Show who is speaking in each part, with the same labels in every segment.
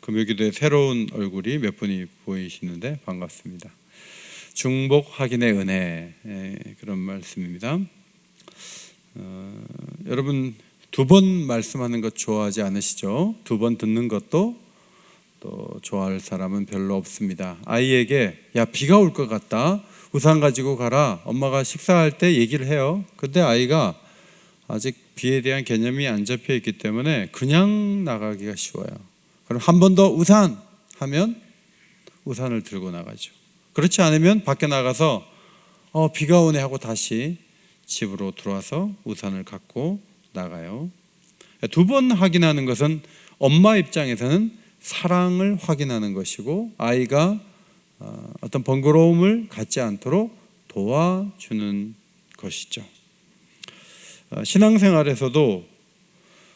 Speaker 1: 금요기도에 새로운 얼굴이 몇 분이 보이시는데 반갑습니다. 중복 확인의 은혜, 그런 말씀입니다. 여러분 두 번 말씀하는 것 좋아하지 않으시죠? 두 번 듣는 것도 또 좋아할 사람은 별로 없습니다. 아이에게 야 비가 올 것 같다, 우산 가지고 가라, 엄마가 식사할 때 얘기를 해요. 근데 아이가 아직 비에 대한 개념이 안 잡혀 있기 때문에 그냥 나가기가 쉬워요. 그럼 한 번 더 우산 하면 우산을 들고 나가죠. 그렇지 않으면 밖에 나가서 비가 오네 하고 다시 집으로 들어와서 우산을 갖고 나가요. 두 번 확인하는 것은 엄마 입장에서는 사랑을 확인하는 것이고, 아이가 어떤 번거로움을 갖지 않도록 도와주는 것이죠. 신앙생활에서도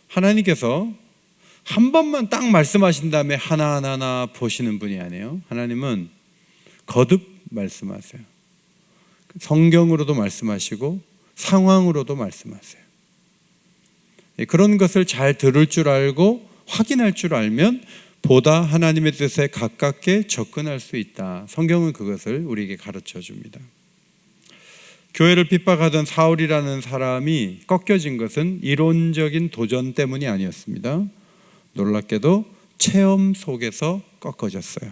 Speaker 1: 하나님께서 한 번만 딱 말씀하신 다음에 하나하나 보시는 분이 아니에요. 하나님은 거듭 말씀하세요. 성경으로도 말씀하시고 상황으로도 말씀하세요. 그런 것을 잘 들을 줄 알고 확인할 줄 알면 보다 하나님의 뜻에 가깝게 접근할 수 있다. 성경은 그것을 우리에게 가르쳐 줍니다. 교회를 핍박하던 사울이라는 사람이 꺾여진 것은 이론적인 도전 때문이 아니었습니다. 놀랍게도 체험 속에서 꺾어졌어요.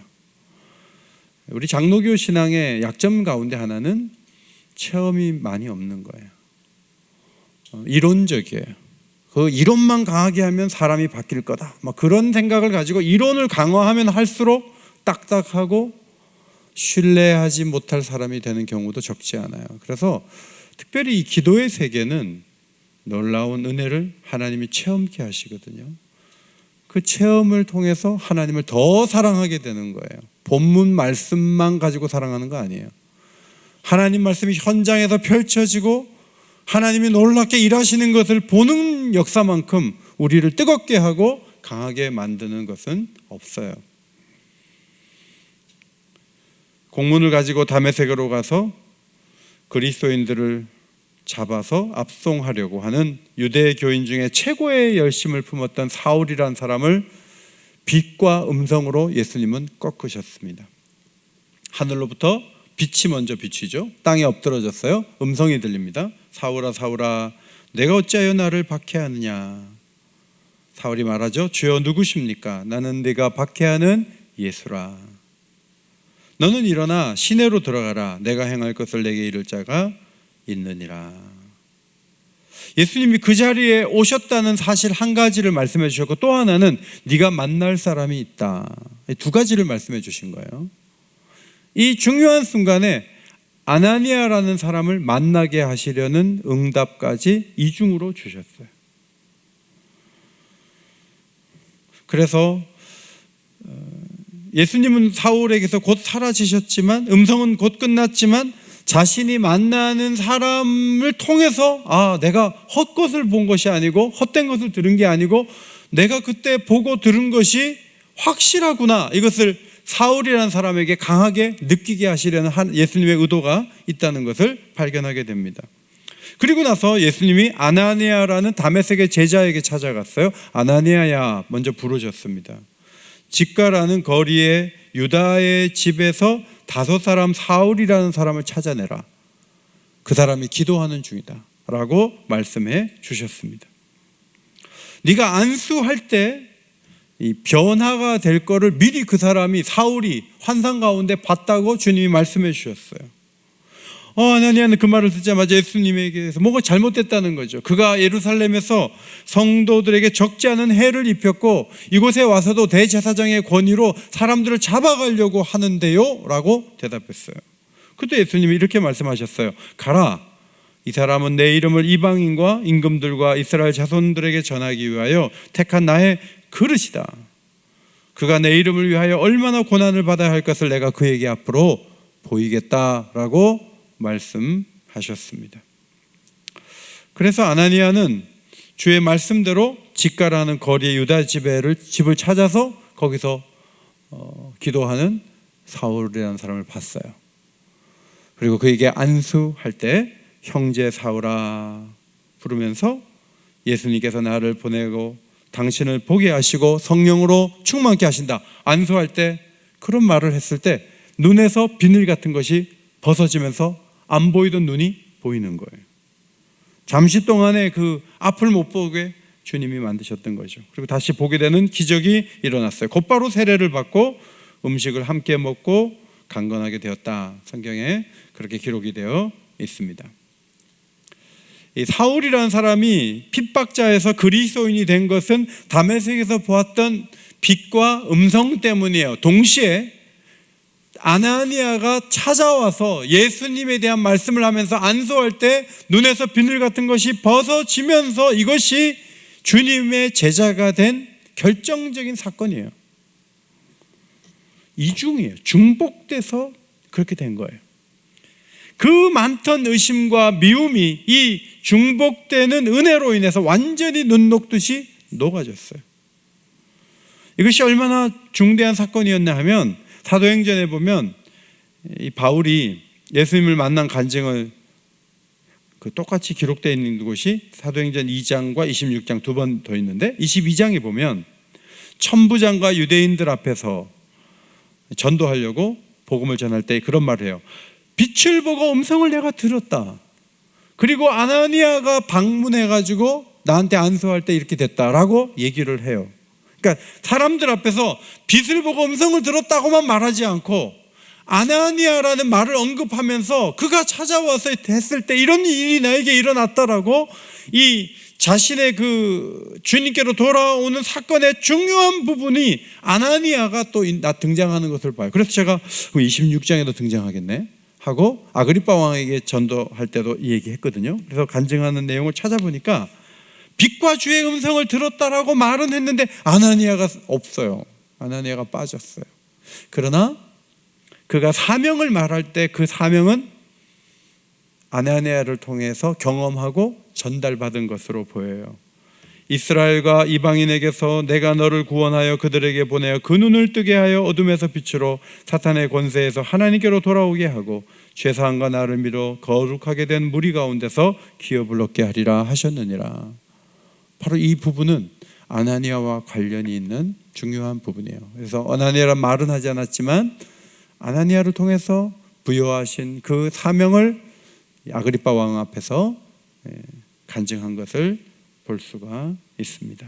Speaker 1: 우리 장로교 신앙의 약점 가운데 하나는 체험이 많이 없는 거예요. 이론적이에요. 그 이론만 강하게 하면 사람이 바뀔 거다, 그런 생각을 가지고 이론을 강화하면 할수록 딱딱하고 신뢰하지 못할 사람이 되는 경우도 적지 않아요. 그래서 특별히 이 기도의 세계는 놀라운 은혜를 하나님이 체험케 하시거든요. 그 체험을 통해서 하나님을 더 사랑하게 되는 거예요. 본문 말씀만 가지고 사랑하는 거 아니에요. 하나님 말씀이 현장에서 펼쳐지고 하나님이 놀랍게 일하시는 것을 보는 역사만큼 우리를 뜨겁게 하고 강하게 만드는 것은 없어요. 공문을 가지고 다메섹으로 가서 그리스도인들을 잡아서 압송하려고 하는 유대 교인 중에 최고의 열심을 품었던 사울이라는 사람을 빛과 음성으로 예수님은 꺾으셨습니다. 하늘로부터 빛이 먼저 비치죠. 땅에 엎드러졌어요. 음성이 들립니다. 사울아 사울아, 내가 어찌하여 나를 박해하느냐. 사울이 말하죠. 주여 누구십니까? 나는 네가 박해하는 예수라. 너는 일어나 시내로 들어가라. 내가 행할 것을 내게 이를 자가 있느니라. 예수님이 그 자리에 오셨다는 사실 한 가지를 말씀해 주셨고, 또 하나는 네가 만날 사람이 있다. 두 가지를 말씀해 주신 거예요. 이 중요한 순간에 아나니아라는 사람을 만나게 하시려는 응답까지 이중으로 주셨어요. 그래서 예수님은 사울에게서 곧 사라지셨지만, 음성은 곧 끝났지만, 자신이 만나는 사람을 통해서 내가 헛것을 본 것이 아니고 헛된 것을 들은 게 아니고 내가 그때 보고 들은 것이 확실하구나, 이것을 사울이라는 사람에게 강하게 느끼게 하시려는 예수님의 의도가 있다는 것을 발견하게 됩니다. 그리고 나서 예수님이 아나니아라는 다메섹의 제자에게 찾아갔어요. 아나니아야, 먼저 부르셨습니다. 집가라는 거리에 유다의 집에서 5 사울이라는 사람을 찾아내라. 그 사람이 기도하는 중이다 라고 말씀해 주셨습니다. 네가 안수할 때 이 변화가 될 거를 미리 그 사람이, 사울이 환상 가운데 봤다고 주님이 말씀해 주셨어요. 아나니아는 그 말을 듣자마자 예수님에게서 뭐가 잘못됐다는 거죠. 그가 예루살렘에서 성도들에게 적지 않은 해를 입혔고 이곳에 와서도 대제사장의 권위로 사람들을 잡아가려고 하는데요 라고 대답했어요. 그때 예수님이 이렇게 말씀하셨어요. 가라, 이 사람은 내 이름을 이방인과 임금들과 이스라엘 자손들에게 전하기 위하여 택한 나의 그릇이다. 그가 내 이름을 위하여 얼마나 고난을 받아야 할 것을 내가 그에게 앞으로 보이겠다라고 말씀하셨습니다. 그래서 아나니아는 주의 말씀대로 집가라는 거리의 유다 집을 찾아서 거기서 기도하는 사울이라는 사람을 봤어요. 그리고 그에게 안수할 때 형제 사울아 부르면서 예수님께서 나를 보내고 당신을 보게 하시고 성령으로 충만케 하신다. 안수할 때 그런 말을 했을 때 눈에서 비늘 같은 것이 벗어지면서 안 보이던 눈이 보이는 거예요. 잠시 동안에 그 앞을 못 보게 주님이 만드셨던 거죠. 그리고 다시 보게 되는 기적이 일어났어요. 곧바로 세례를 받고 음식을 함께 먹고 강건하게 되었다. 성경에 그렇게 기록이 되어 있습니다. 이 사울이라는 사람이 핍박자에서 그리스도인이 된 것은 다메섹에서 보았던 빛과 음성 때문이에요. 동시에 아나니아가 찾아와서 예수님에 대한 말씀을 하면서 안수할 때 눈에서 비늘 같은 것이 벗어지면서 이것이 주님의 제자가 된 결정적인 사건이에요. 이중이에요. 중복돼서 그렇게 된 거예요. 그 많던 의심과 미움이 이 중복되는 은혜로 인해서 완전히 눈 녹듯이 녹아졌어요. 이것이 얼마나 중대한 사건이었나 하면 사도행전에 보면 이 바울이 예수님을 만난 간증을 그 똑같이 기록되어 있는 곳이 사도행전 2장과 26장 두 번 더 있는데 22장에 보면 천부장과 유대인들 앞에서 전도하려고 복음을 전할 때 그런 말을 해요. 빛을 보고 음성을 내가 들었다. 그리고 아나니아가 방문해가지고 나한테 안수할 때 이렇게 됐다라고 얘기를 해요. 그러니까 사람들 앞에서 빛을 보고 음성을 들었다고만 말하지 않고 아나니아라는 말을 언급하면서 그가 찾아와서 했을 때 이런 일이 나에게 일어났다라고 이 자신의 그 주님께로 돌아오는 사건의 중요한 부분이 아나니아가 또 등장하는 것을 봐요. 그래서 제가 26장에도 등장하겠네 하고 아그리빠 왕에게 전도할 때도 이 얘기했거든요. 그래서 간증하는 내용을 찾아보니까 빛과 주의 음성을 들었다라고 말은 했는데 아나니아가 없어요. 아나니아가 빠졌어요. 그러나 그가 사명을 말할 때 그 사명은 아나니아를 통해서 경험하고 전달받은 것으로 보여요. 이스라엘과 이방인에게서 내가 너를 구원하여 그들에게 보내어 그 눈을 뜨게 하여 어둠에서 빛으로 사탄의 권세에서 하나님께로 돌아오게 하고 죄사함과 나를 믿어 거룩하게 된 무리 가운데서 기업을 얻게 하리라 하셨느니라. 바로 이 부분은 아나니아와 관련이 있는 중요한 부분이에요. 그래서 아나니아란 말은 하지 않았지만 아나니아를 통해서 부여하신 그 사명을 아그리빠 왕 앞에서 간증한 것을 볼 수가 있습니다.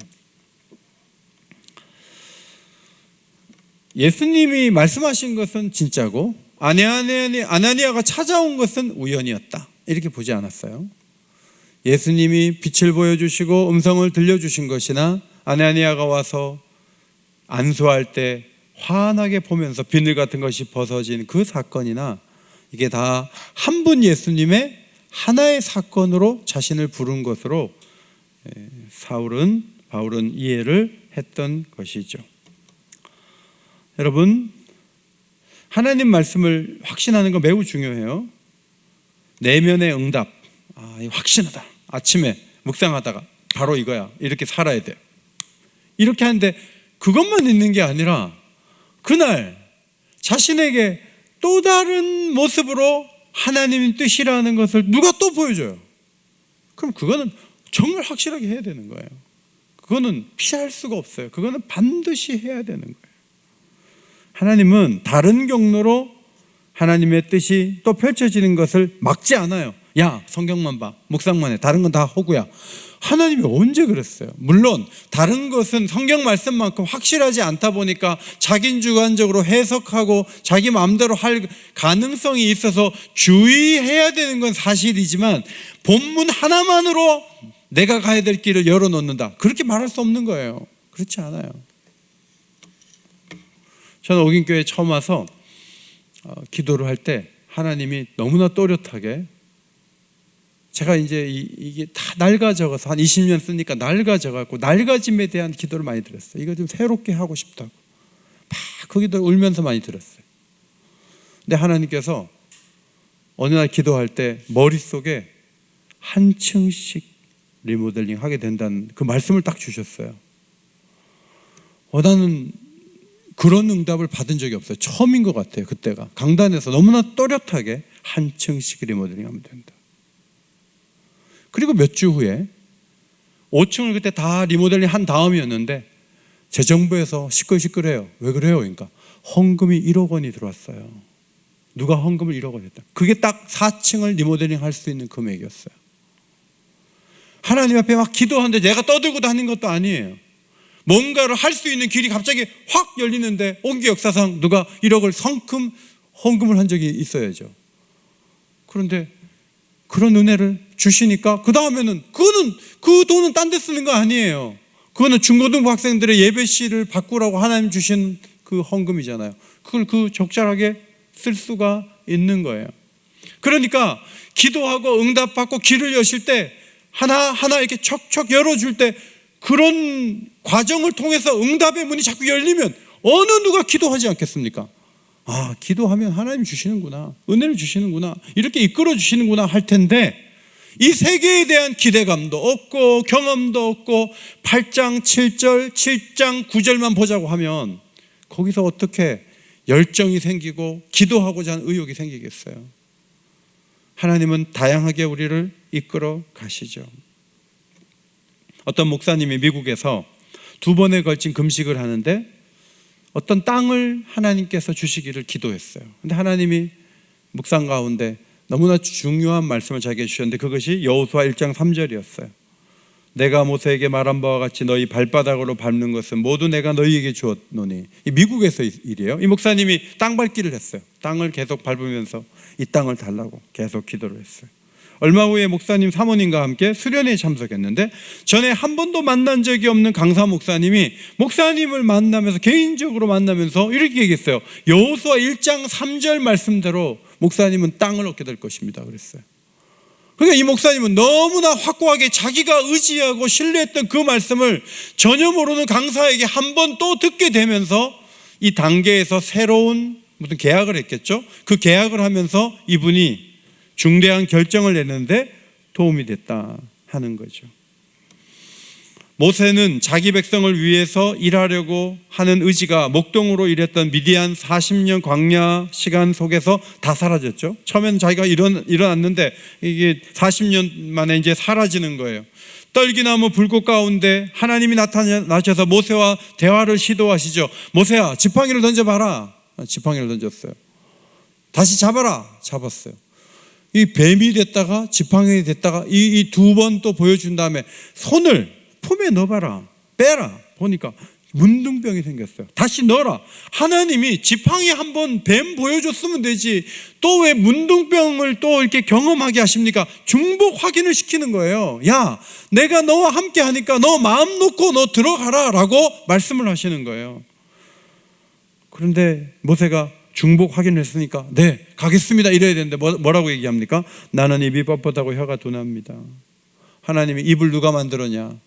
Speaker 1: 예수님이 말씀하신 것은 진짜고 아나니아가 찾아온 것은 우연이었다 이렇게 보지 않았어요. 예수님이 빛을 보여주시고 음성을 들려주신 것이나 아나니아가 와서 안수할 때 환하게 보면서 비늘 같은 것이 벗어진 그 사건이나 이게 다 한 분 예수님의 하나의 사건으로 자신을 부른 것으로 바울은 이해를 했던 것이죠. 여러분, 하나님 말씀을 확신하는 거 매우 중요해요. 내면의 응답, 확신하다. 아침에 묵상하다가 바로 이거야. 이렇게 살아야 돼. 이렇게 하는데 그것만 있는 게 아니라 그날 자신에게 또 다른 모습으로 하나님의 뜻이라는 것을 누가 또 보여줘요. 그럼 그거는 정말 확실하게 해야 되는 거예요. 그거는 피할 수가 없어요. 그거는 반드시 해야 되는 거예요. 하나님은 다른 경로로 하나님의 뜻이 또 펼쳐지는 것을 막지 않아요. 야, 성경만 봐. 묵상만 해. 다른 건 다 허구야. 하나님이 언제 그랬어요? 물론 다른 것은 성경 말씀만큼 확실하지 않다 보니까 자기주관적으로 해석하고 자기 마음대로 할 가능성이 있어서 주의해야 되는 건 사실이지만 본문 하나만으로 내가 가야 될 길을 열어놓는다. 그렇게 말할 수 없는 거예요. 그렇지 않아요. 저는 옥인교회에 처음 와서 기도를 할 때 하나님이 너무나 또렷하게 제가 이제 이게 다 낡아져서 한 20년 쓰니까 낡아져갖고 낡아짐에 대한 기도를 많이 드렸어요. 이거 좀 새롭게 하고 싶다고 막 그 기도 울면서 많이 들었어요. 근데 하나님께서 어느 날 기도할 때 머릿속에 한 층씩 리모델링 하게 된다는 그 말씀을 딱 주셨어요. 나는 그런 응답을 받은 적이 없어요. 처음인 것 같아요. 그때가 강단에서 너무나 또렷하게 한 층씩 리모델링 하면 된다. 그리고 몇 주 후에 5층을 그때 다 리모델링 한 다음이었는데 재정부에서 시끌시끌해요. 왜 그래요? 그러니까 헌금이 1억 원이 들어왔어요. 누가 헌금을 1억 원 했다. 그게 딱 4층을 리모델링 할 수 있는 금액이었어요. 하나님 앞에 막 기도하는데 내가 떠들고 다니는 것도 아니에요. 뭔가를 할 수 있는 길이 갑자기 확 열리는데 온기 역사상 누가 1억을 성큼 헌금을 한 적이 있어야죠. 그런데 그런 은혜를 주시니까 그 다음에는 그 돈은 딴 데 쓰는 거 아니에요. 그거는 중고등부 학생들의 예배실을 바꾸라고 하나님 주신 그 헌금이잖아요. 그걸 적절하게 쓸 수가 있는 거예요. 그러니까 기도하고 응답받고 길을 여실 때 하나하나 이렇게 척척 열어줄 때 그런 과정을 통해서 응답의 문이 자꾸 열리면 어느 누가 기도하지 않겠습니까? 아, 기도하면 하나님 주시는구나, 은혜를 주시는구나, 이렇게 이끌어 주시는구나 할 텐데 이 세계에 대한 기대감도 없고 경험도 없고 8장 7절 7장 9절만 보자고 하면 거기서 어떻게 열정이 생기고 기도하고자 하는 의욕이 생기겠어요? 하나님은 다양하게 우리를 이끌어 가시죠. 어떤 목사님이 미국에서 2번에 걸친 금식을 하는데 어떤 땅을 하나님께서 주시기를 기도했어요. 근데 하나님이 묵상 가운데 너무나 중요한 말씀을 자기에게 주셨는데 그것이 여호수아 1장 3절이었어요. 내가 모세에게 말한 바와 같이 너희 발바닥으로 밟는 것은 모두 내가 너희에게 주었노니. 이 미국에서 일이에요. 이 목사님이 땅 밟기를 했어요. 땅을 계속 밟으면서 이 땅을 달라고 계속 기도를 했어요. 얼마 후에 목사님 사모님과 함께 수련회에 참석했는데 전에 한 번도 만난 적이 없는 강사 목사님이 목사님을 만나면서 개인적으로 만나면서 이렇게 얘기했어요. 여호수아 1장 3절 말씀대로 목사님은 땅을 얻게 될 것입니다 그랬어요. 그러니까 이 목사님은 너무나 확고하게 자기가 의지하고 신뢰했던 그 말씀을 전혀 모르는 강사에게 한 번 또 듣게 되면서 이 단계에서 새로운 무슨 계약을 했겠죠. 그 계약을 하면서 이분이 중대한 결정을 내는데 도움이 됐다 하는 거죠. 모세는 자기 백성을 위해서 일하려고 하는 의지가 목동으로 일했던 미디안 40년 광야 시간 속에서 다 사라졌죠. 처음에는 자기가 일어났는데 이게 40년 만에 이제 사라지는 거예요. 떨기나무 불꽃 가운데 하나님이 나타나셔서 모세와 대화를 시도하시죠. 모세야, 지팡이를 던져봐라. 지팡이를 던졌어요. 다시 잡아라. 잡았어요. 이 뱀이 됐다가 지팡이 됐다가 이 2번 또 보여준 다음에 손을 품에 넣어봐라. 빼라. 보니까 문둥병이 생겼어요. 다시 넣어라. 하나님이 지팡이 한번 뱀 보여줬으면 되지 또 왜 문둥병을 또 이렇게 경험하게 하십니까? 중복 확인을 시키는 거예요. 야, 내가 너와 함께 하니까 너 마음 놓고 너 들어가라 라고 말씀을 하시는 거예요. 그런데 모세가 중복 확인을 했으니까 네, 가겠습니다 이래야 되는데 뭐라고 얘기합니까? 나는 입이 뻣뻣하고 혀가 둔합니다. 하나님이 입을 누가 만들었냐?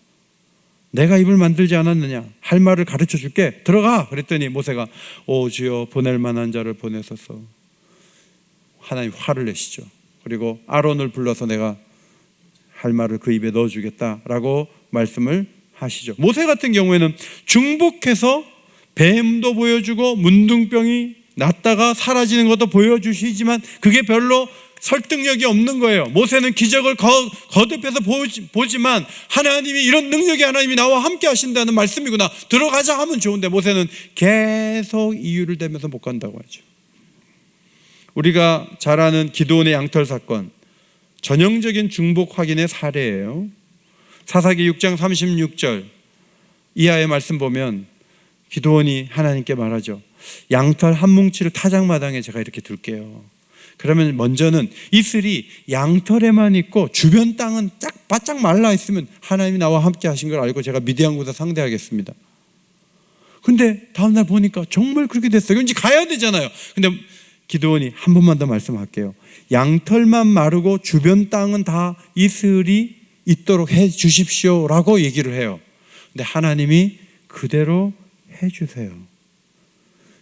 Speaker 1: 내가 입을 만들지 않았느냐? 할 말을 가르쳐 줄게. 들어가. 그랬더니 모세가 오 주여 보낼 만한 자를 보내소서. 하나님 화를 내시죠. 그리고 아론을 불러서 내가 할 말을 그 입에 넣어주겠다라고 말씀을 하시죠. 모세 같은 경우에는 중복해서 뱀도 보여주고 문둥병이 났다가 사라지는 것도 보여주시지만 그게 별로 설득력이 없는 거예요. 모세는 기적을 거듭해서 보지만 하나님이 이런 능력이 하나님이 나와 함께 하신다는 말씀이구나. 들어가자 하면 좋은데 모세는 계속 이유를 대면서 못 간다고 하죠. 우리가 잘 아는 기드온의 양털 사건, 전형적인 중복 확인의 사례예요. 사사기 6장 36절 이하의 말씀 보면 기드온이 하나님께 말하죠. 양털 한 뭉치를 타작마당에 제가 이렇게 둘게요. 그러면 먼저는 이슬이 양털에만 있고 주변 땅은 딱 바짝 말라 있으면 하나님이 나와 함께 하신 걸 알고 제가 미디안군사 상대하겠습니다. 근데 다음날 보니까 정말 그렇게 됐어요. 이제 가야 되잖아요. 근데 기드온이 한 번만 더 말씀할게요. 양털만 마르고 주변 땅은 다 이슬이 있도록 해 주십시오 라고 얘기를 해요. 근데 하나님이 그대로 해 주세요.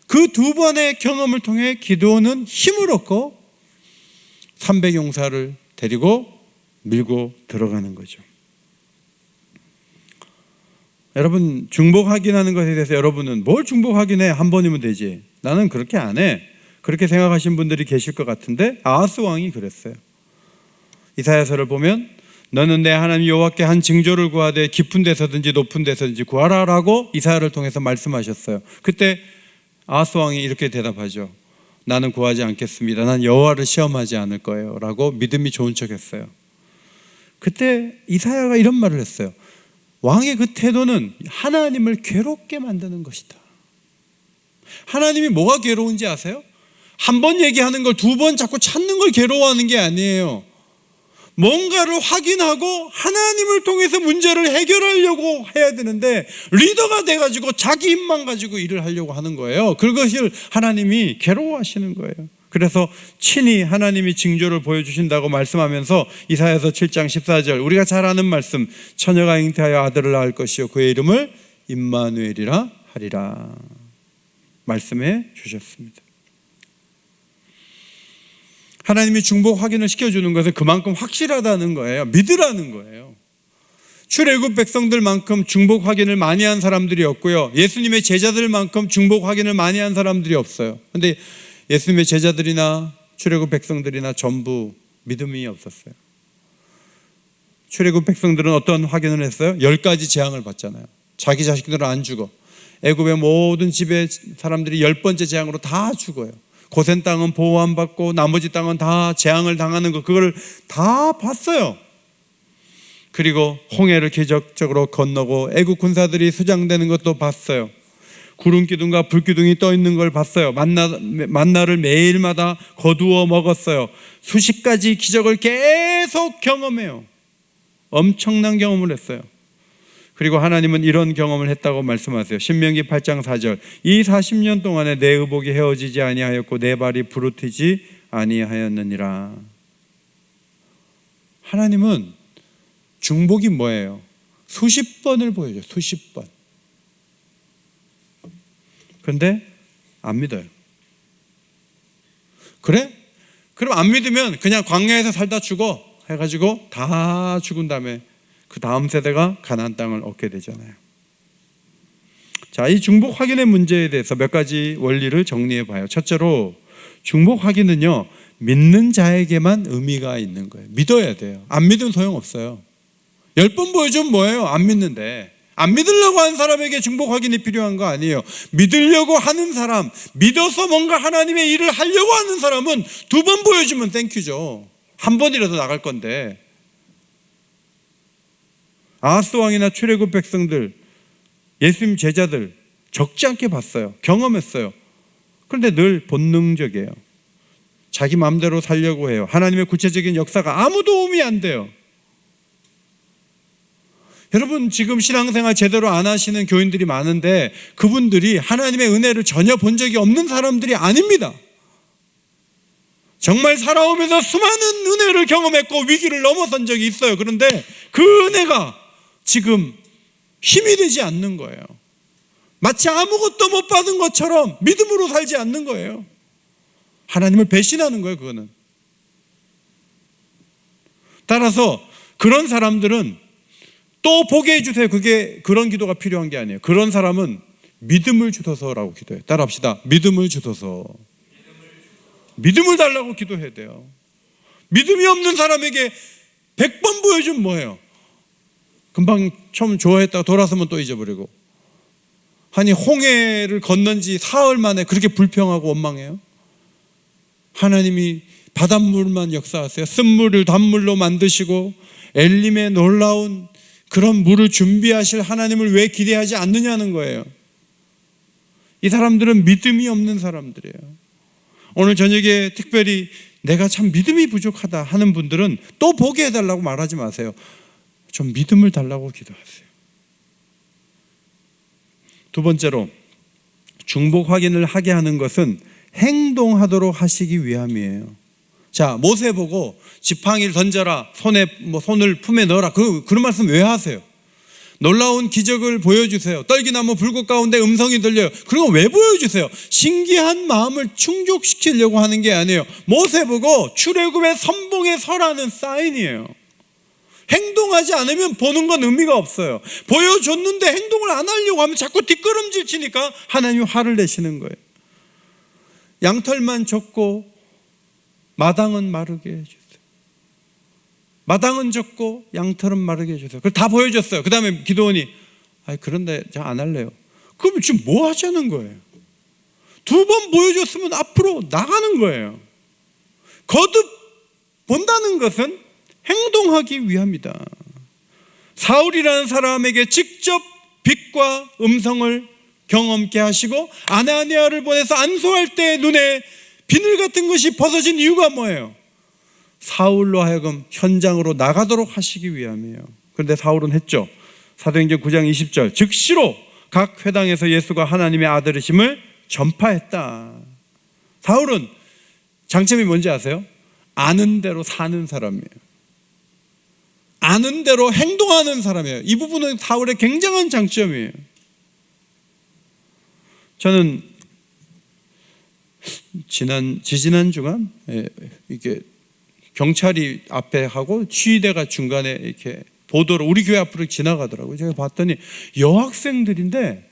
Speaker 1: 그 2번의 경험을 통해 기드온은 힘을 얻고 300용사를 데리고 밀고 들어가는 거죠. 여러분, 중복 확인하는 것에 대해서 여러분은 뭘 중복 확인해? 한 번이면 되지. 나는 그렇게 안 해. 그렇게 생각하시는 분들이 계실 것 같은데 아하스 왕이 그랬어요. 이사야서를 보면 너는 내 하나님 여호와께 한 징조를 구하되 깊은 데서든지 높은 데서든지 구하라라고 이사야를 통해서 말씀하셨어요. 그때 아하스 왕이 이렇게 대답하죠. 나는 구하지 않겠습니다. 난 여호와를 시험하지 않을 거예요 라고 믿음이 좋은 척했어요. 그때 이사야가 이런 말을 했어요. 왕의 그 태도는 하나님을 괴롭게 만드는 것이다. 하나님이 뭐가 괴로운지 아세요? 한 번 얘기하는 걸 두 번 자꾸 찾는 걸 괴로워하는 게 아니에요. 뭔가를 확인하고 하나님을 통해서 문제를 해결하려고 해야 되는데 리더가 돼가지고 자기 힘만 가지고 일을 하려고 하는 거예요. 그것을 하나님이 괴로워하시는 거예요. 그래서 친히 하나님이 징조를 보여주신다고 말씀하면서 이사야서 7장 14절 우리가 잘 아는 말씀, 처녀가 잉태하여 아들을 낳을 것이요 그의 이름을 임마누엘이라 하리라 말씀해 주셨습니다. 하나님이 중복 확인을 시켜주는 것은 그만큼 확실하다는 거예요. 믿으라는 거예요. 출애굽 백성들만큼 중복 확인을 많이 한 사람들이 없고요, 예수님의 제자들만큼 중복 확인을 많이 한 사람들이 없어요. 그런데 예수님의 제자들이나 출애굽 백성들이나 전부 믿음이 없었어요. 출애굽 백성들은 어떤 확인을 했어요? 10가지 재앙을 받잖아요. 자기 자식들은 안 죽어. 애굽의 모든 집의 사람들이 10번째 재앙으로 다 죽어요. 고센 땅은 보호 안 받고 나머지 땅은 다 재앙을 당하는 거, 그걸 다 봤어요. 그리고 홍해를 기적적으로 건너고 애굽 군사들이 수장되는 것도 봤어요. 구름 기둥과 불 기둥이 떠 있는 걸 봤어요. 만나를 매일마다 거두어 먹었어요. 수십 가지 기적을 계속 경험해요. 엄청난 경험을 했어요. 그리고 하나님은 이런 경험을 했다고 말씀하세요. 신명기 8장 4절 이 40년 동안에 내 의복이 헤어지지 아니하였고 내 발이 부르트지 아니하였느니라. 하나님은 중복이 뭐예요? 수십 번을 보여줘요. 수십 번. 그런데 안 믿어요. 그래? 그럼 안 믿으면 그냥 광야에서 살다 죽어 해가지고 다 죽은 다음에 그 다음 세대가 가나안 땅을 얻게 되잖아요. 자, 이 중복 확인의 문제에 대해서 몇 가지 원리를 정리해 봐요. 첫째로 중복 확인은요, 믿는 자에게만 의미가 있는 거예요. 믿어야 돼요. 안 믿으면 소용없어요. 10번 보여주면 뭐예요? 안 믿는데. 안 믿으려고 하는 사람에게 중복 확인이 필요한 거 아니에요. 믿으려고 하는 사람, 믿어서 뭔가 하나님의 일을 하려고 하는 사람은 2번 보여주면 땡큐죠. 한 번이라도 나갈 건데. 아하스 왕이나 출애굽 백성들, 예수님 제자들 적지 않게 봤어요. 경험했어요. 그런데 늘 본능적이에요. 자기 마음대로 살려고 해요. 하나님의 구체적인 역사가 아무 도움이 안 돼요. 여러분, 지금 신앙생활 제대로 안 하시는 교인들이 많은데 그분들이 하나님의 은혜를 전혀 본 적이 없는 사람들이 아닙니다. 정말 살아오면서 수많은 은혜를 경험했고 위기를 넘어선 적이 있어요. 그런데 그 은혜가 지금 힘이 되지 않는 거예요. 마치 아무것도 못 받은 것처럼 믿음으로 살지 않는 거예요. 하나님을 배신하는 거예요. 그거는. 따라서 그런 사람들은 또 보게 해주세요. 그런 기도가 필요한 게 아니에요. 그런 사람은 믿음을 주소서라고 기도해요. 따라합시다. 믿음을 주소서. 믿음을 달라고 기도해야 돼요. 믿음이 없는 사람에게 100번 보여주면 뭐예요? 금방 처음 좋아했다가 돌아서면 또 잊어버리고. 아니, 홍해를 건넌 지 사흘 만에 그렇게 불평하고 원망해요? 하나님이 바닷물만 역사하세요. 쓴물을 단물로 만드시고 엘림의 놀라운 그런 물을 준비하실 하나님을 왜 기대하지 않느냐는 거예요. 이 사람들은 믿음이 없는 사람들이에요. 오늘 저녁에 특별히 내가 참 믿음이 부족하다 하는 분들은 또 보게 해달라고 말하지 마세요. 좀 믿음을 달라고 기도하세요. 두 번째로, 중복 확인을 하게 하는 것은 행동하도록 하시기 위함이에요. 자, 모세 보고 지팡이를 던져라, 손을 품에 넣어라, 그런 말씀 왜 하세요? 놀라운 기적을 보여주세요. 떨기나무 불꽃 가운데 음성이 들려요. 그리고 왜 보여주세요? 신기한 마음을 충족시키려고 하는 게 아니에요. 모세 보고 출애굽의 선봉에 서라는 사인이에요. 행동하지 않으면 보는 건 의미가 없어요. 보여줬는데 행동을 안 하려고 하면 자꾸 뒷걸음질 치니까 하나님이 화를 내시는 거예요. 양털만 젖고 마당은 마르게 해주세요. 마당은 졌고 양털은 마르게 해주세요. 그걸 다 보여줬어요. 그 다음에 기드온이 그런데 제가 안 할래요. 그럼 지금 뭐 하자는 거예요? 2번 보여줬으면 앞으로 나가는 거예요. 거듭 본다는 것은 행동하기 위함이다. 사울이라는 사람에게 직접 빛과 음성을 경험케 하시고 아나니아를 보내서 안수할 때 눈에 비늘 같은 것이 벗어진 이유가 뭐예요? 사울로 하여금 현장으로 나가도록 하시기 위함이에요. 그런데 사울은 했죠. 사도행전 9장 20절 즉시로 각 회당에서 예수가 하나님의 아들이심을 전파했다. 사울은 장점이 뭔지 아세요? 아는 대로 사는 사람이에요. 아는 대로 행동하는 사람이에요. 이 부분은 사울의 굉장한 장점이에요. 저는 지지난 주간 이게 경찰이 앞에 하고 시위대가 중간에 이렇게 보도로 우리 교회 앞으로 지나가더라고요. 제가 봤더니 여학생들인데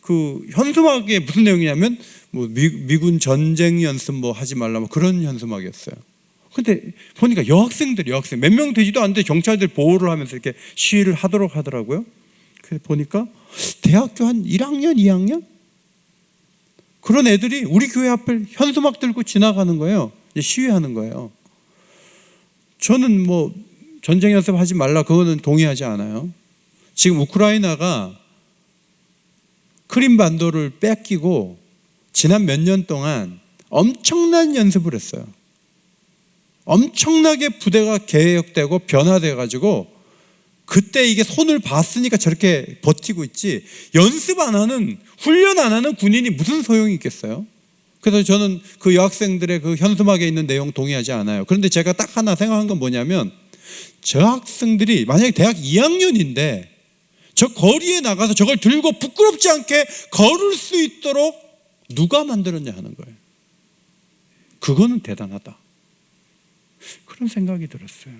Speaker 1: 그 현수막에 무슨 내용이냐면 뭐 미군 전쟁 연습 뭐 하지 말라 뭐 그런 현수막이었어요. 근데 보니까 여학생 몇 명 되지도 않는데 경찰들 보호를 하면서 이렇게 시위를 하도록 하더라고요. 그래서 보니까 대학교 한 1학년, 2학년 그런 애들이 우리 교회 앞을 현수막 들고 지나가는 거예요. 시위하는 거예요. 저는 뭐 전쟁 연습하지 말라 그거는 동의하지 않아요. 지금 우크라이나가 크림반도를 뺏기고 지난 몇 년 동안 엄청난 연습을 했어요. 엄청나게 부대가 개혁되고 변화돼가지고 그때 이게 손을 봤으니까 저렇게 버티고 있지 연습 안 하는 훈련 안 하는 군인이 무슨 소용이 있겠어요? 그래서 저는 그 여학생들의 그 현수막에 있는 내용 동의하지 않아요. 그런데 제가 딱 하나 생각한 건 뭐냐면 저 학생들이 만약에 대학 2학년인데 저 거리에 나가서 저걸 들고 부끄럽지 않게 걸을 수 있도록 누가 만들었냐 하는 거예요. 그거는 대단하다. 그런 생각이 들었어요.